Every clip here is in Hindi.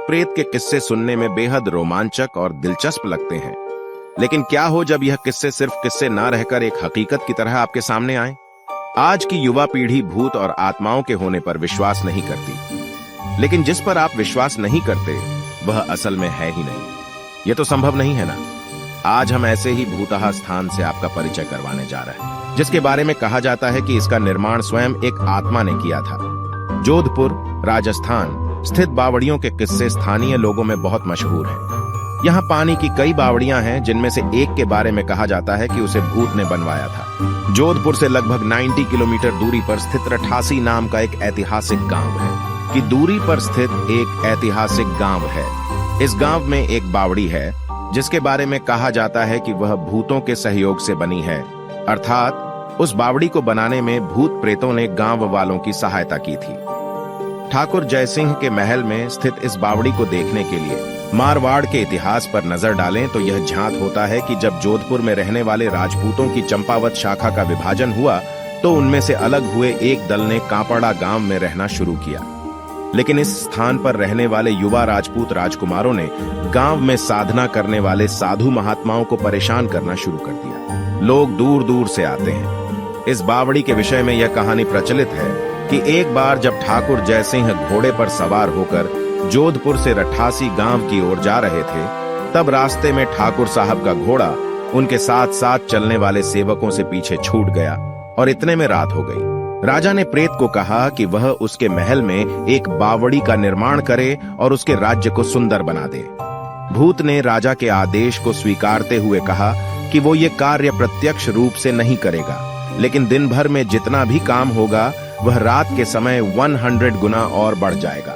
प्रेत के किस्से सुनने में बेहद रोमांचक और दिलचस्प लगते हैं, लेकिन क्या हो जब यह किस्से सिर्फ किस्से ना रहकर एक हकीकत की तरह आपके सामने आए। आज की युवा पीढ़ी भूत और आत्माओं के होने पर विश्वास नहीं करती, लेकिन जिस पर आप विश्वास नहीं करते वह असल में है ही नहीं। यह तो संभव नहीं है ना। आज हम ऐसे ही भूतहा स्थान से आपका परिचय करवाने जा रहे हैं, जिसके बारे में कहा जाता है कि इसका निर्माण स्वयं एक आत्मा ने किया था। जोधपुर, राजस्थान स्थित बावड़ियों के किस्से स्थानीय लोगों में बहुत मशहूर हैं। यहाँ पानी की कई बावड़ियां हैं, जिनमें से एक के बारे में कहा जाता है कि उसे भूत ने बनवाया था। जोधपुर से लगभग 90 किलोमीटर दूरी पर स्थित रठासी नाम का एक ऐतिहासिक गांव है कि दूरी पर स्थित एक ऐतिहासिक गांव है। इस गांव में एक बावड़ी है जिसके बारे में कहा जाता है कि वह भूतों के सहयोग से बनी है, अर्थात उस बावड़ी को बनाने में भूत प्रेतों ने गांव वालों की सहायता की थी। ठाकुर जयसिंह के महल में स्थित इस बावड़ी को देखने के लिए मारवाड़ के इतिहास पर नजर डालें तो यह ज्ञात होता है कि जब जोधपुर में रहने वाले राजपूतों की चंपावत शाखा का विभाजन हुआ तो उनमें से अलग हुए एक दल ने कांपड़ा गांव में रहना शुरू किया। लेकिन इस स्थान पर रहने वाले युवा राजपूत राजकुमारों ने गांव में साधना करने वाले साधु महात्माओं को परेशान करना शुरू कर दिया। लोग दूर दूर से आते हैं। इस बावड़ी के विषय में यह कहानी प्रचलित है कि एक बार जब ठाकुर जयसिंह घोड़े पर सवार होकर जोधपुर से रठासी गांव की ओर जा रहे थे, तब रास्ते में ठाकुर साहब का घोड़ा उनके साथ साथ चलने वाले सेवकों से पीछे छूट गया और इतने में रात हो गई। राजा ने प्रेत को कहा कि वह उसके महल में एक बावड़ी का निर्माण करे और उसके राज्य को सुंदर बना दे। भूत ने राजा के आदेश को स्वीकारते हुए कहा कि वो ये कार्य प्रत्यक्ष रूप से नहीं करेगा, लेकिन दिन भर में जितना भी काम होगा वह रात के समय 100 गुना और बढ़ जाएगा।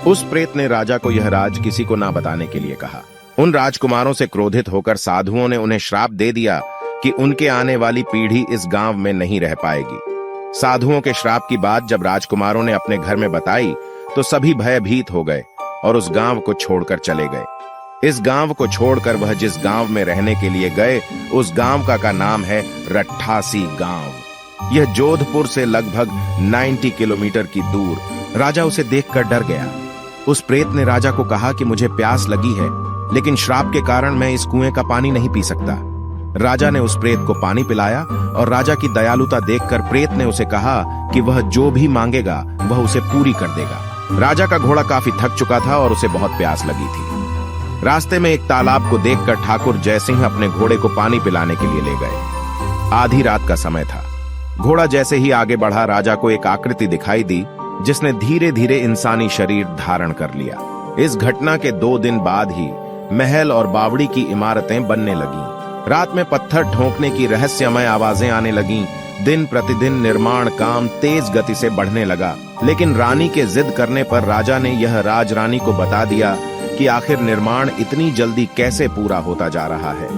उस प्रेत ने राजा को यह राज किसी को ना बताने के लिए कहा। उन राजकुमारों से क्रोधित होकर साधुओं ने उन्हें श्राप दे दिया कि उनके आने वाली पीढ़ी इस गांव में नहीं रह पाएगी। साधुओं के श्राप की बात जब राजकुमारों ने अपने घर में बताई तो सभी भयभीत हो गए और उस गांव को छोड़कर चले गए। इस गांव को छोड़कर वह जिस गांव में रहने के लिए गए उस गांव का नाम है रठासी गांव। यह जोधपुर से लगभग 90 किलोमीटर की दूर। राजा उसे देखकर डर गया। उस प्रेत ने राजा को कहा कि मुझे प्यास लगी है, लेकिन श्राप के कारण मैं इस कुएं का पानी नहीं पी सकता। राजा ने उस प्रेत को पानी पिलाया और राजा की दयालुता देखकर प्रेत ने उसे कहा कि वह जो भी मांगेगा वह उसे पूरी कर देगा। राजा का घोड़ा काफी थक चुका था और उसे बहुत प्यास लगी थी। रास्ते में एक तालाब को देखकर ठाकुर जयसिंह अपने घोड़े को पानी पिलाने के लिए ले गए। आधी रात का समय था। घोड़ा जैसे ही आगे बढ़ा राजा को एक आकृति दिखाई दी जिसने धीरे धीरे इंसानी शरीर धारण कर लिया। इस घटना के 2 दिन बाद ही महल और बावड़ी की इमारतें बनने लगीं। रात में पत्थर ठोंकने की रहस्यमय आवाजें आने लगीं। दिन प्रतिदिन निर्माण काम तेज गति से बढ़ने लगा, लेकिन रानी के जिद करने पर राजा ने यह राज रानी को बता दिया कि आखिर निर्माण इतनी जल्दी कैसे पूरा होता जा रहा है।